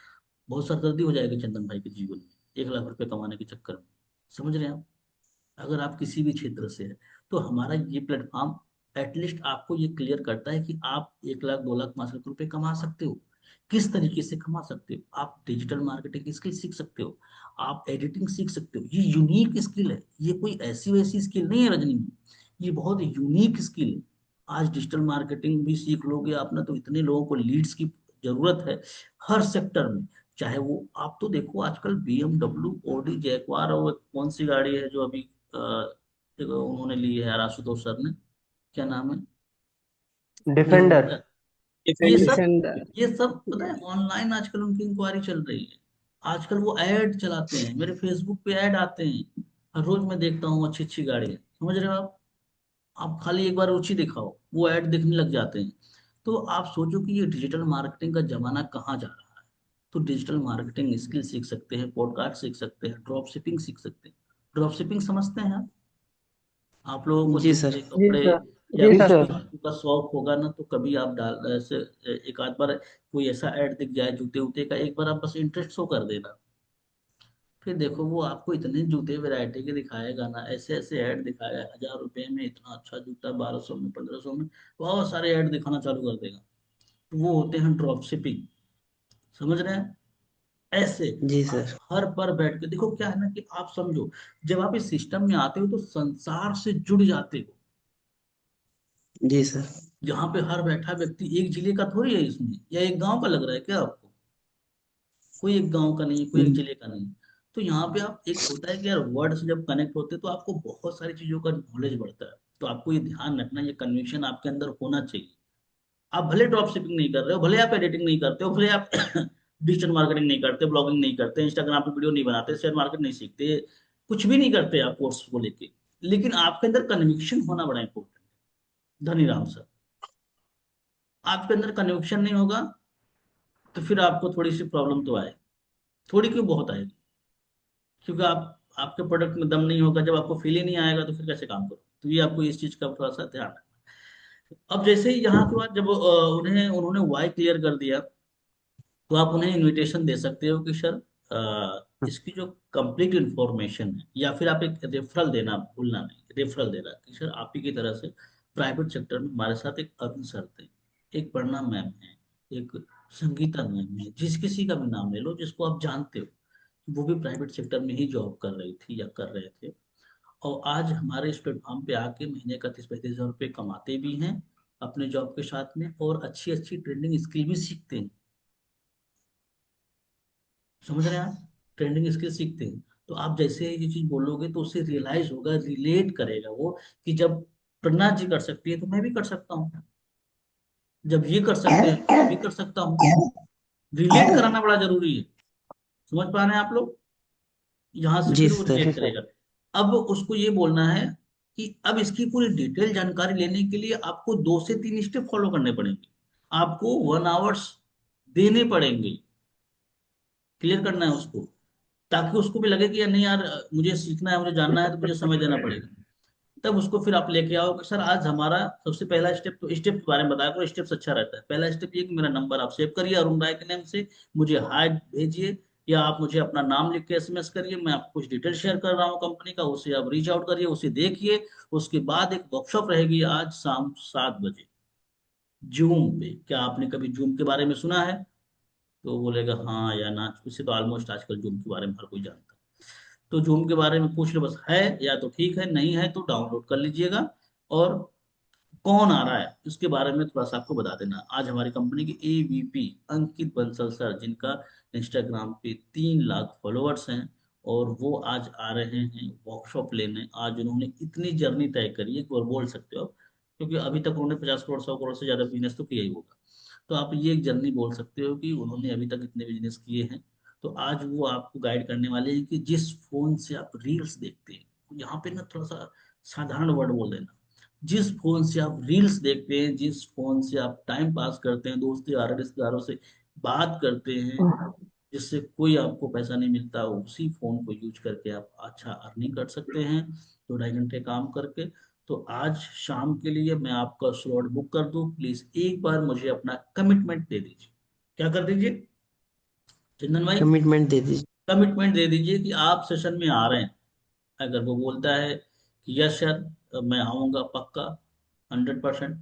बहुत सरदर्दी हो जाएगी चंदन भाई के जीवन में 1 लाख रुपए कमाने के चक्कर में। समझ रहे हैं आप? अगर आप किसी भी क्षेत्र से है, तो हमारा ये प्लेटफॉर्म एटलीस्ट आपको ये क्लियर करता है कि आप 1 लाख, 2 लाख, 5 लाख रुपए कमा सकते हो। किस तरीके से कमा सकते हो? आप डिजिटल मार्केटिंग की स्किल सीख सकते हो, आप एडिटिंग सीख सकते हो। ये यूनिक स्किल है, ये कोई ऐसी वैसी स्किल नहीं है रजनी, ये बहुत यूनिक स्किल है। आज डिजिटल मार्केटिंग भी सीख लोगे आपने तो इतने लोगों को लीड्स की जरूरत है हर सेक्टर में। चाहे वो, आप तो देखो आजकल BMW, ऑडी, जैगवार और कौन सी गाड़ी है जो अभी देखो उन्होंने ली है यार, आशुतोष सर ने, क्या नाम है, डिफेंडर। डिफेंडर। ये डिफेंड सब डिफेंडर। ये सब पता है ऑनलाइन आजकल उनकी इंक्वायरी चल रही है। आजकल वो ऐड चलाते हैं, मेरे फेसबुक पे ऐड आते हैं, हर रोज मैं देखता हूँ अच्छी अच्छी गाड़ियाँ, समझ रहे हो आप खाली एक बार रुचि दिखाओ वो ऐड दिखने लग जाते हैं। तो आप सोचो कि ये डिजिटल मार्केटिंग का जमाना कहाँ जा रहा है। तो डिजिटल मार्केटिंग स्किल सीख सकते हैं, पॉडकास्ट सीख सकते हैं, ड्रॉप शिपिंग सीख सकते हैं। ड्रॉप शिपिंग समझते हैं आप लोगों को जी जूते सर। जी कपड़े सर। या जी कुछ भी सर। चीजों का शौक होगा ना, तो कभी आप डाल ऐसे एक आध बार कोई ऐसा ऐड दिख जाए जूते उते का, एक बार आप बस इंटरेस्ट शो कर देना, फिर देखो वो आपको इतने जूते वैरायटी के दिखाएगा ना, ऐसे ऐसे ऐड दिखाएगा, 1000 रुपए में इतना अच्छा जूता, 1200 में, 1500 में, बहुत सारे ऐड दिखाना चालू कर देगा। तो वो होते हैं ड्रॉप शिपिंग, समझ रहे हैं। ऐसे जी आप सर। हर पर बैठ के देखो, क्या है ना कि आप समझो, जब आप इस सिस्टम में आते हो तो संसार से जुड़ जाते हो। जी सर। यहाँ पे हर बैठा व्यक्ति एक जिले का थोड़ी है इसमें, या एक गांव का लग रहा है क्या आपको, कोई एक गांव का नहीं, कोई एक हम्म। जिले का नहीं। तो यहाँ पे आप एक होता है कि यार वर्ड से जब कनेक्ट होते हैं तो आपको बहुत सारी चीजों का नॉलेज बढ़ता है। तो आपको ये ध्यान रखना, ये कन्विक्शन आपके अंदर होना चाहिए। आप भले ड्रॉप शिपिंग नहीं कर रहे हो, भले आप एडिटिंग नहीं करते हो, भले आप डिजिटल मार्केटिंग नहीं करते, ब्लॉगिंग नहीं करते, इंस्टाग्राम पे वीडियो नहीं बनाते, शेयर मार्केट नहीं सीखते, कुछ भी नहीं करते आप कोर्स को लेके, लेकिन आपके अंदर कन्विक्शन होना बड़ा इंपॉर्टेंट है। धनीराम सर, आपके अंदर कन्विक्शन नहीं होगा तो फिर आपको थोड़ी सी प्रॉब्लम तो आएगी, थोड़ी क्यों, बहुत आएगी। क्योंकि आपके प्रोडक्ट में दम नहीं होगा, जब आपको फील ही नहीं आएगा तो फिर कैसे काम करो। तो ये आपको इस चीज का थोड़ा सा ध्यान रखना है। अब जैसे ही यहाँ के बाद जब उन्होंने वाई क्लियर कर दिया, तो आप उन्हें इनविटेशन दे सकते हो कि सर इसकी जो कंप्लीट इंफॉर्मेशन है, या फिर आप एक रेफरल देना भूलना नहीं, रेफरल देना कि सर आप ही की तरह से प्राइवेट सेक्टर में हमारे साथ एक अरुण सर थे, एक पढ़ना मैम है, एक संगीता मैम है, जिस किसी का भी नाम ले लो जिसको आप जानते हो, वो भी प्राइवेट सेक्टर में ही जॉब कर रही थी या कर रहे थे, और आज हमारे इस प्लेटफॉर्म पे आके महीने का 30-35 हज़ार रुपये कमाते भी हैं अपने जॉब के साथ में, और अच्छी अच्छी ट्रेंडिंग स्किल भी सीखते हैं। समझ रहे हैं आप, ट्रेंडिंग स्किल सीखते हैं। तो आप जैसे ही ये चीज बोलोगे तो उसे रियलाइज होगा, रिलेट करेगा वो, कि जब प्रज्ञा जी कर सकती है तो मैं भी कर सकता हूँ, जब ये कर सकते हैं तो मैं भी कर सकता हूँ। रिलेट कराना बड़ा जरूरी है, समझ पा रहे हैं आप लोग, यहाँ से जी फिर वो सर। रिलेट करेगा। अब उसको ये बोलना है कि अब इसकी पूरी डिटेल जानकारी लेने के लिए आपको 2 से 3 स्टेप फॉलो करने पड़ेंगे, आपको 1 आवर्स देने पड़ेंगे, क्लियर करना है उसको, ताकि उसको भी लगे कि यार नहीं यार, मुझे सीखना है, मुझे जानना है, तो मुझे समय देना पड़ेगा। तब उसको फिर आप लेके आओ कि सर आज हमारा सबसे पहला स्टेप, तो स्टेप के बारे में बताया करो, स्टेप्स अच्छा रहता है। पहला स्टेप ये कि मेरा नंबर आप सेव करिए अरुण राय के नाम से, मुझे हाय भेजिए, या आप मुझे अपना नाम लिख के एसएमएस करिए, मैं आपको कुछ डिटेल शेयर कर रहा हूँ कंपनी का, उसे आप रीच आउट करिए, उसे देखिए। उसके बाद एक वर्कशॉप रहेगी आज शाम 7 बजे, जूम पे। क्या आपने कभी जूम के बारे में सुना है? तो वो बोलेगा हाँ या ना, उसे तो ऑलमोस्ट आजकल जूम के बारे में हर कोई जानता है। तो जूम के बारे में पूछ लो बस, है या तो ठीक है, नहीं है तो डाउनलोड कर लीजिएगा। और कौन आ रहा है उसके बारे में थोड़ा सा आपको बता देना। आज हमारी कंपनी के एवीपी अंकित बंसल सर, जिनका इंस्टाग्राम पे 3 लाख फॉलोअर्स हैं, और वो आज आ रहे हैं वर्कशॉप लेने। आज उन्होंने इतनी जर्नी तय करी है, एक बार बोल सकते हो आप, क्योंकि अभी तक उन्होंने 50 करोड़ 100 करोड़ से ज्यादा बिजनेस तो किया ही होगा। तो आप ये एक जर्नी बोल सकते हो कि उन्होंने अभी तक इतने बिजनेस किए हैं। तो आज वो आपको गाइड करने वाले हैं कि जिस फोन से आप रील्स देखते हैं, यहाँ पे ना थोड़ा सा साधारण वर्ड बोल देना, जिस फोन से आप रील्स देखते हैं, जिस फोन से आप टाइम पास करते हैं, दोस्त यार रिश्तेदारों से बात करते हैं, जिससे कोई आपको पैसा नहीं मिलता, उसी फोन को यूज करके आप अच्छा अर्निंग कर सकते हैं 2-2.5 घंटे काम करके। तो आज शाम के लिए मैं आपका स्लॉट बुक कर दूं, प्लीज एक बार मुझे अपना कमिटमेंट दे दीजिए। क्या कर दीजिए चंदन भाई? कमिटमेंट दे दीजिए। कमिटमेंट दे दीजिए कि आप सेशन में आ रहे हैं। अगर वो बोलता है कि यस सर मैं आऊँगा पक्का 100%,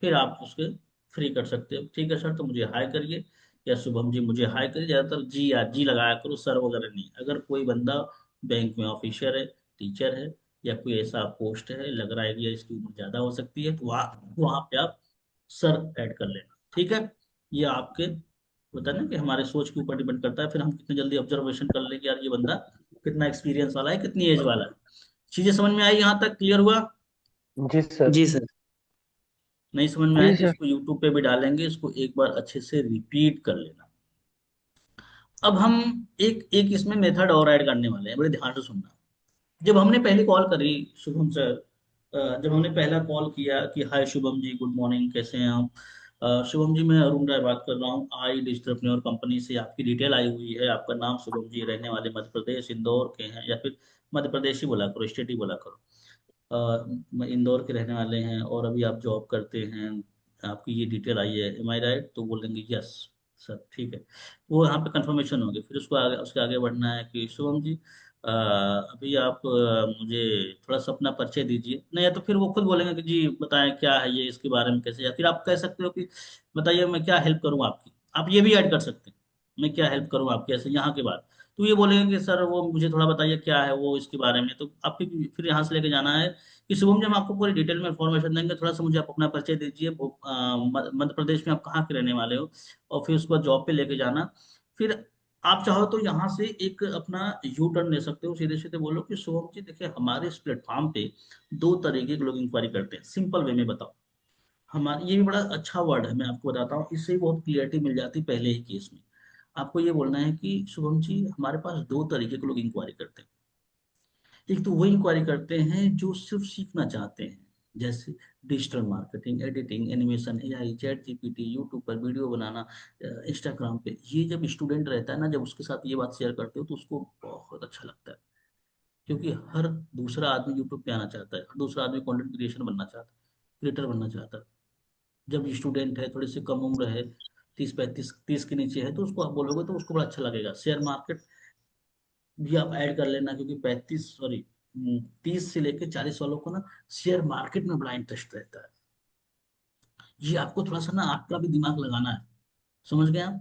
फिर आप उसके फ्री कर सकते हो, ठीक है सर तो मुझे हाई करिए, या शुभम जी मुझे हाई करिए, ज़्यादातर जी या जी लगाया करो, सर वगैरह नहीं। अगर कोई बंदा बैंक में ऑफिसर है, टीचर है, या कोई ऐसा पोस्ट है लग रहा है कि इसकी उम्र ज़्यादा हो सकती है, तो वहाँ वहाँ पे आप सर ऐड कर लेना, ठीक है। ये आपके होता है ना कि हमारे सोच के ऊपर डिपेंड करता है, फिर हम कितने जल्दी ऑब्जर्वेशन कर लें कि यार ये बंदा कितना एक्सपीरियंस वाला है, कितनी एज वाला है। चीजें समझ में आई? यहाँ तक क्लियर हुआ? जी सर। जी सर। नहीं समझ में आया जी तो सर। इसको यूट्यूब पे भी डालेंगे, इसको एक बार अच्छे से रिपीट कर लेना। अब हम एक एक इसमें मेथड और ऐड करने वाले हैं, बड़े ध्यान से सुनना। जब हमने पहली कॉल करी शुभम सर, जब हमने पहला कॉल किया कि हाय शुभम जी, गुड मॉर्निंग, कैसे हैं आप? शुभम जी, मैं अरुण राय बात कर रहा हूँ, आई डिजिटल कंपनी से। आपकी डिटेल आई हुई है, आपका नाम शुभम जी, रहने वाले मध्य प्रदेश इंदौर के हैं, या फिर मध्य प्रदेश ही बोला करो, स्टेट ही बोला करो। इंदौर के रहने वाले हैं और अभी आप जॉब करते हैं, आपकी ये डिटेल आई है, एम आई राइट? तो बोलेंगे यस सर, ठीक है। वो यहाँ पे कंफर्मेशन होगी, फिर उसको आगे, उसके आगे बढ़ना है कि शुभम जी, अभी आप मुझे थोड़ा सा अपना परिचय दीजिए। नहीं या तो फिर वो खुद बोलेंगे कि जी बताएं क्या है ये, इसके बारे में कैसे, या फिर आप कह सकते हो कि बताइए मैं क्या हेल्प करूँ आपकी। आप ये भी ऐड कर सकते हैं, मैं क्या हेल्प करूँ आपकी, ऐसे यहाँ के बाद। तो ये बोलेंगे कि सर वो मुझे थोड़ा बताइए क्या है वो, इसके बारे में। तो आपकी फिर यहाँ से लेके जाना है कि शुभम जी हम आपको पूरी डिटेल में इन्फॉर्मेशन देंगे, थोड़ा सा मुझे आप अपना परिचय दीजिए, मध्य प्रदेश में आप कहाँ के रहने वाले हो, और फिर उसको जॉब पे लेके जाना। फिर आप चाहो तो यहाँ से एक अपना यू टर्न ले सकते हो, सीधे सीधे बोलो कि शुभम जी देखिए, हमारे इस प्लेटफॉर्म पे दो तरीके के लोग इंक्वायरी करते हैं, सिंपल वे में बताओ। हमारे ये भी बड़ा अच्छा वर्ड है, मैं आपको बताता हूँ, इससे ही बहुत क्लियरिटी मिल जाती है पहले ही केस में। आपको ये बोलना है कि शुभम जी हमारे पास दो तरीके के लोग इंक्वायरी करते हैं। एक तो वो इंक्वायरी करते हैं जो सिर्फ सीखना चाहते हैं, जैसे digital marketing, editing, animation, AI, chat GPT, YouTube पर वीडियो बनाना, इंस्टाग्राम पे। ये जब स्टूडेंट रहता है ना, जब उसके साथ ये बात शेयर करते हो तो उसको बहुत अच्छा लगता है, क्योंकि हर दूसरा आदमी यूट्यूब पे आना चाहता है, हर दूसरा आदमी कंटेंट क्रिएशन बनना चाहता है, क्रिएटर बनना चाहता है। जब स्टूडेंट है, थोड़ी सी कम उम्र है, 30 35 30 के नीचे है, तो उसको आप बोलोगे तो उसको बड़ा अच्छा लगेगा। शेयर मार्केट भी आप ऐड कर लेना, क्योंकि 30 से लेकर 40 वालों को ना शेयर मार्केट में बड़ा इंटरेस्ट रहता है। ये आपको थोड़ा सा ना आपका भी दिमाग लगाना है, समझ गए आप?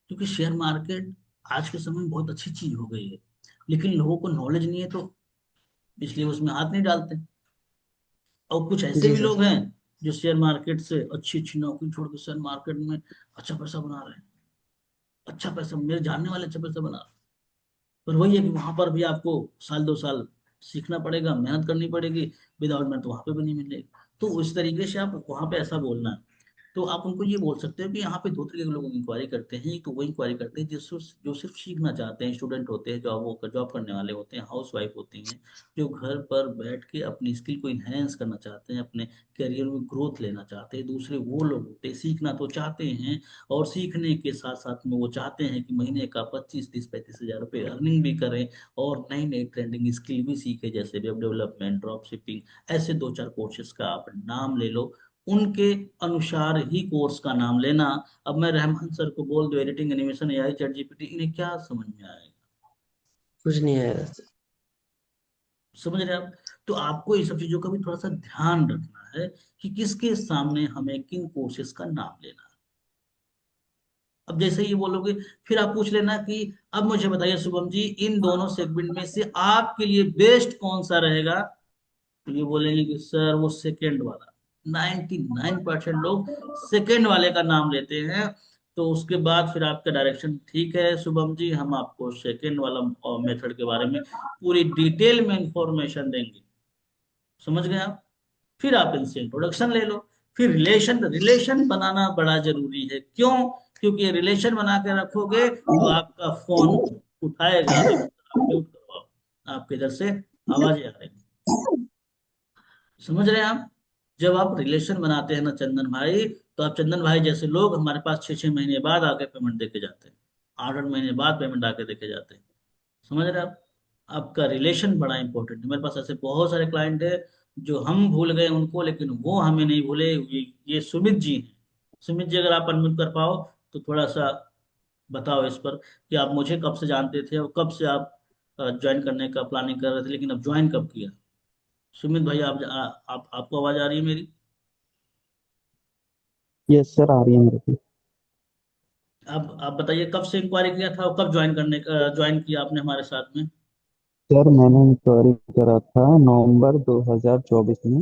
क्योंकि शेयर मार्केट आज के समय में बहुत अच्छी चीज हो गई है, लेकिन लोगों को नॉलेज नहीं है, तो इसलिए उसमें हाथ नहीं डालते। और कुछ ऐसे जी भी सर। लोग हैं जो शेयर मार्केट से अच्छी अच्छी नौकरी छोड़ के शेयर मार्केट में अच्छा पैसा बना रहे हैं। अच्छा पैसा, मेरे जानने वाले अच्छा पैसा बना रहे हैं। पर वही है कि वहां पर भी आपको साल 2 साल सीखना पड़ेगा, मेहनत करनी पड़ेगी। विदाउट मेहनत वहां पे भी नहीं मिलेगी। तो उस तरीके से आप वहां पे ऐसा बोलना है। तो आप उनको ये बोल सकते हो कि यहाँ पे दो तरीके के लोग इंक्वायरी करते हैं। एक तो वो इंक्वायरी करते हैं जो सिर्फ सीखना चाहते हैं, स्टूडेंट होते हैं, जॉब करने वाले होते हैं, हाउस वाइफ होती हैं, जो घर पर बैठ के अपनी स्किल को इन्हेंस करना चाहते हैं, अपने करियर में ग्रोथ लेना चाहते हैं। दूसरे वो लोग होते हैं, सीखना तो चाहते हैं, और सीखने के साथ साथ में वो चाहते हैं कि महीने का 25 30 35 हजार रुपये अर्निंग भी करें, और नई नई ट्रेंडिंग स्किल भी सीखे, जैसे वेब डेवलपमेंट, ड्रॉप शिपिंग। ऐसे दो चार कोर्सेज का आप नाम ले लो, उनके अनुसार ही कोर्स का नाम लेना। अब मैं रहमान सर को बोल दो editing, animation, AI, chat GPT, इन्हें क्या समझ में आएगा? कुछ नहीं आएगा सर। समझ रहे आप? तो आपको ये सब चीजों का भी थोड़ा सा ध्यान रखना है कि किसके सामने हमें किन कोर्सेज का नाम लेना है। अब जैसे ही बोलोगे, फिर आप पूछ लेना कि अब मुझे बताइए शुभम जी, इन दोनों सेगमेंट में से आपके लिए बेस्ट कौन सा रहेगा? तो ये बोलेंगे कि सर वो सेकंड वाला। 99% लोग सेकंड वाले का नाम लेते हैं। तो उसके बाद फिर आपका डायरेक्शन, ठीक है शुभम जी, हम आपको सेकंड वाला मेथड के बारे में पूरी डिटेल में इंफॉर्मेशन देंगे। समझ गए आप? फिर आप इनसे इंट्रोडक्शन ले लो। फिर रिलेशन रिलेशन बनाना बड़ा जरूरी है। क्यों? क्योंकि ये रिलेशन बना के रखोगे तो आपका फोन उठाएगा भी। आप म्यूट करो, आपके इधर से आवाजें आ रही हैं। समझ रहे हैं आप? जब आप रिलेशन बनाते हैं ना चंदन भाई, तो आप चंदन भाई जैसे लोग हमारे पास 6 6 महीने बाद आके पेमेंट देके जाते हैं, 8 8 महीने बाद पेमेंट आके देके जाते हैं। समझ रहे हैं आप? आपका रिलेशन बड़ा इंपॉर्टेंट है। मेरे पास ऐसे बहुत सारे क्लाइंट है जो हम भूल गए उनको, लेकिन वो हमें नहीं भूले। ये सुमित जी हैं। सुमित जी, अगर आप अनम्यूट कर पाओ तो थोड़ा सा बताओ इस पर कि आप मुझे कब से जानते थे, और कब से आप ज्वाइन करने का प्लानिंग कर रहे थे, लेकिन अब ज्वाइन कब किया? सुमित भाई, आप आपको आवाज आ रही है मेरी? यस सर, आ रही है मेरे को। आप बताइए कब से इंक्वायरी किया था, और कब ज्वाइन किया आपने हमारे साथ में? सर मैंने इंक्वायरी करा था नवंबर 2024 में।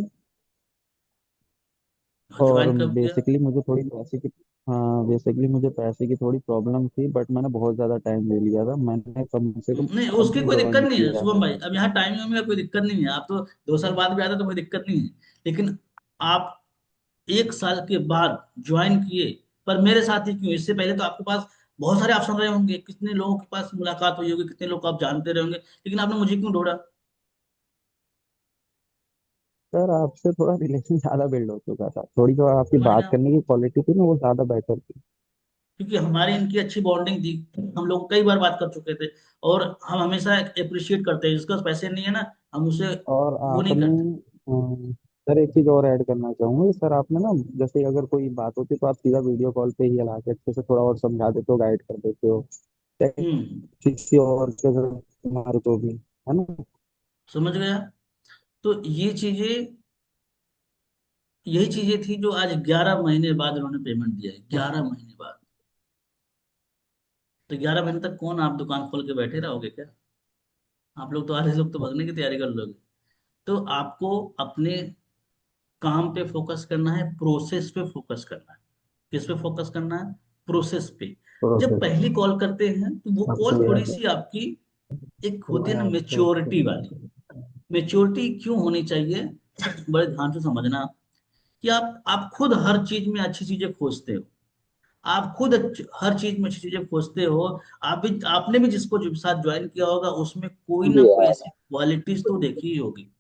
और और ज्वाइन कब किया? बेसिकली मुझे थोड़ी बेसिक हाँ बेसिकली मुझे पैसे की थोड़ी प्रॉब्लम थी, बट मैंने बहुत ज़्यादा टाइम ले लिया था, मैंने कम से कम नहीं, उसकी अभी कोई दिक्कत ज्वाइन नहीं है किया शुभम है। भाई, अब यहाँ टाइमिंग में कोई दिक्कत नहीं है, आप तो 2 साल बाद भी आते तो कोई दिक्कत नहीं है। लेकिन आप 1 साल के बाद ज्वाइन किए, पर मेरे साथ ही क्यों? इससे पहले तो आपके पास बहुत सारे ऑप्शन रहे होंगे, कितने लोगों के पास मुलाकात हुई होगी, कितने लोग को आप जानते रहे होंगे, लेकिन आपने मुझे क्यों ढूंढा? सर आपसे थोड़ा रिलेशन ज़्यादा बिल्ड हो चुका था, थोड़ी जो आपकी समझ बात गया, करने की क्वालिटी थी ना वो ज़्यादा बेटर थी। क्योंकि हमारी इनकी अच्छी बॉन्डिंग थी, हम लोग कई बार बात कर चुके थे, और हम हमेशा अप्रिशिएट करते हैं, जिसके पास पैसे नहीं है ना, हम उसे और वो नहीं आपने करते। सर एक चीज़ और ऐड करना चाहूंगा, सर आपने ना जैसे अगर कोई बात होती तो आप सीधा वीडियो कॉल पे ही ला के अच्छे से थोड़ा और समझा देते हो, गाइड कर देते हो, चाहे हम्म। किसी और के साथ हमारे को भी, है ना। समझ गया। तो यही चीजें थी जो आज 11 महीने बाद उन्होंने पेमेंट दिया है, 11 महीने बाद। तो 11 महीने तक कौन आप दुकान खोल के बैठे रहोगे क्या? आप लोग तो, आधे लोग तो भगने की तैयारी कर लोगे। तो आपको अपने काम पे फोकस करना है, प्रोसेस पे फोकस करना है। किस पे फोकस करना है? प्रोसेस पे। जब प्रोसेस। पहली कॉल करते हैं तो वो कॉल थोड़ी सी आपकी एक होती है ना मेच्योरिटी वाली। मेच्योरिटी क्यों होनी चाहिए? बड़े ध्यान से समझना कि आप खुद हर चीज में अच्छी चीजें खोजते हो। आप खुद हर चीज में अच्छी चीजें खोजते हो। आपने भी जिसको जो साथ ज्वाइन किया होगा उसमें कोई ना कोई ऐसी क्वालिटीज तो देखी ही होगी।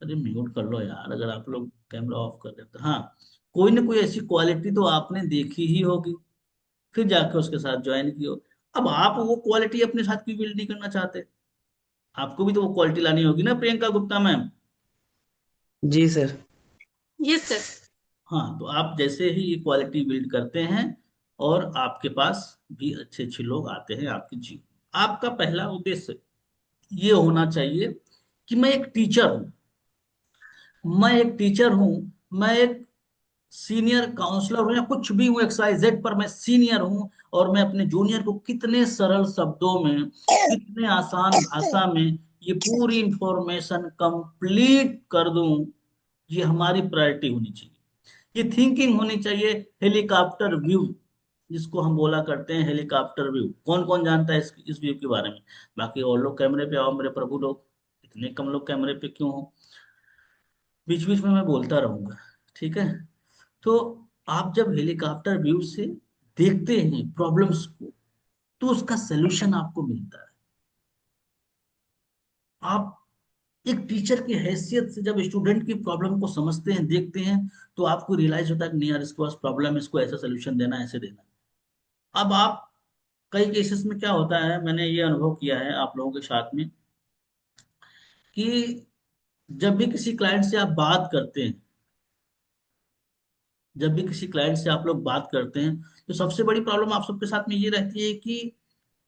अरे म्यूट कर लो यार, अगर आप लोग कैमरा ऑफ कर देते तो। हाँ, कोई ना कोई ऐसी क्वालिटी तो आपने देखी ही होगी, फिर जाके उसके साथ ज्वाइन किया हो। अब आप वो क्वालिटी अपने साथ क्यों बिल्ड नहीं करना चाहते? आपको भी तो वो क्वालिटी लानी होगी ना, प्रियंका गुप्ता मैम। जी सर। Yes sir. हाँ, तो आप जैसे ही ये क्वालिटी बिल्ड करते हैं, और आपके पास भी अच्छे अच्छे लोग आते हैं आपके जीवन। आपका पहला उद्देश्य ये होना चाहिए कि मैं एक टीचर हूँ, मैं एक सीनियर काउंसलर हूँ, या कुछ भी हूँ, XYZ पर मैं सीनियर हूँ, और मैं अपने जूनियर को कितने सरल शब्दों में, कितने आसान भाषा में ये पूरी इंफॉर्मेशन कंप्लीट कर दूं। ये हमारी प्रायोरिटी होनी चाहिए। ये थिंकिंग होनी चाहिए, हेलीकॉप्टर व्यू, जिसको हम बोला करते हैं हेलीकॉप्टर व्यू। कौन कौन जानता है इस व्यू के बारे में? बाकी और लोग कैमरे पे आओ मेरे प्रभु लोग, इतने कम लोग कैमरे पे क्यों हो? बीच बीच में मैं बोलता रहूंगा, ठीक है? तो आप जब हेलीकॉप्टर व्यू से देखते हैं प्रॉब्लम्स को, तो उसका सोल्यूशन आपको मिलता है। आप एक टीचर की हैसियत से जब स्टूडेंट की प्रॉब्लम को समझते हैं, देखते हैं, तो आपको रियलाइज होता है कि नहीं यार, इसके पास प्रॉब्लम है, इसको ऐसा सोल्यूशन देना है, ऐसे देना है। अब आप, कई केसेस में क्या होता है, मैंने ये अनुभव किया है आप लोगों के साथ में, कि जब भी किसी क्लाइंट से आप बात करते हैं, जब भी किसी क्लाइंट से आप लोग बात करते हैं, तो सबसे बड़ी प्रॉब्लम आप सबके साथ में ये रहती है कि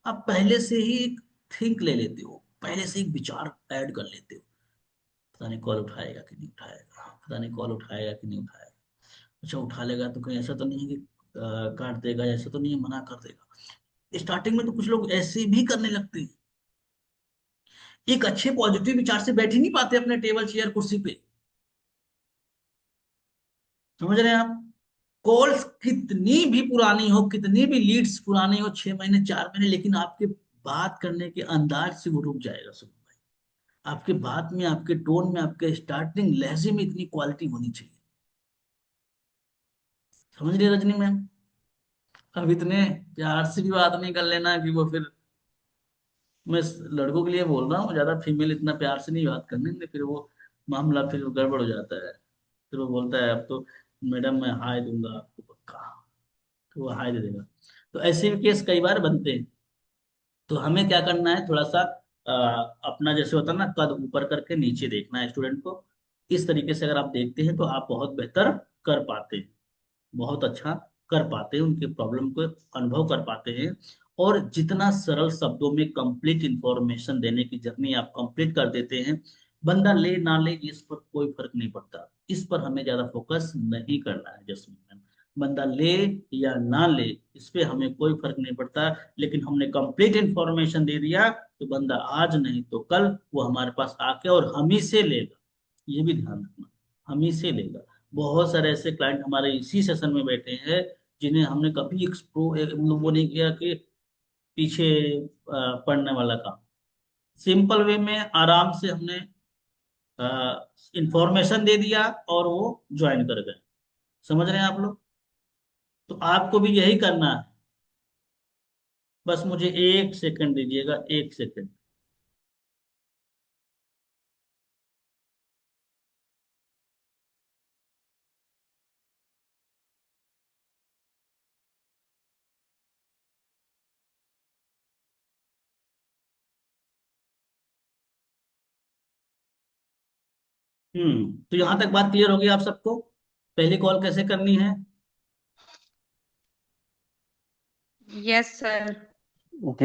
आप पहले से ही एक थिंक ले लेते हो, पहले से एक विचार ऐड कर लेते हो। पता नहीं कॉल उठाएगा कि नहीं उठाएगा, पता नहीं कॉल उठाएगा कि नहीं उठाएगा। अच्छा, उठा लेगा तो कहीं ऐसा तो नहीं है कि काट देगा, ऐसा तो नहीं है मना कर देगा। स्टार्टिंग में तो कुछ लोग ऐसे भी करने लगते हैं, एक अच्छे पॉजिटिव विचार से बैठ ही नहीं पाते अपने टेबल चेयर कुर्सी पे। समझ रहे हैं आप? कॉल्स कितनी भी पुरानी हो, कितनी भी लीड्स पुरानी हो, 6 महीने 4 महीने, लेकिन आपके बात करने के अंदाज से वो रुक जाएगा सुन भाई। आपके बात में, आपके टोन में, आपके स्टार्टिंग लहजे में इतनी क्वालिटी होनी चाहिए। समझ रही है रजनी मैम? अब इतने प्यार से भी बात नहीं कर लेना कि वो फिर, मैं लड़कों के लिए बोल रहा हूँ, ज्यादा फीमेल इतना प्यार से नहीं बात करने देंगे, फिर वो मामला फिर गड़बड़ हो जाता है। फिर वो बोलता है अब तो मैडम मैं हाय दूंगा आपको पक्का, तो वो हाय दे देगा। तो ऐसे भी केस कई बार बनते हैं। तो हमें क्या करना है, थोड़ा सा अपना जैसे होता है ना, कद ऊपर करके नीचे देखना है स्टूडेंट को। इस तरीके से अगर आप देखते हैं तो आप बहुत बेहतर कर पाते हैं, बहुत अच्छा कर पाते हैं, उनके प्रॉब्लम को अनुभव कर पाते हैं। और जितना सरल शब्दों में कंप्लीट इंफॉर्मेशन देने की जर्नी आप कंप्लीट कर देते हैं, बंदा ले ना ले इस पर कोई फर्क नहीं पड़ता। इस पर हमें ज्यादा फोकस नहीं करना है जसमीन मैम। बंदा ले या ना ले, इस पे हमें कोई फर्क नहीं पड़ता। लेकिन हमने कंप्लीट इंफॉर्मेशन दे दिया, तो बंदा आज नहीं तो कल वो हमारे पास आके और हम ही से लेगा। ये भी ध्यान रखना, हम ही से लेगा। बहुत सारे ऐसे क्लाइंट हमारे इसी सेशन में बैठे हैं जिन्हें हमने कभी वो नहीं किया कि पीछे पढ़ने वाला काम। सिंपल वे में आराम से हमने इंफॉर्मेशन दे दिया और वो ज्वाइन कर गए। समझ रहे हैं आप लोग? तो आपको भी यही करना है। बस मुझे 1 सेकंड दीजिएगा, 1 सेकंड। तो यहां तक बात क्लियर होगी आप सबको? पहली कॉल कैसे करनी है? Yes sir. ओके।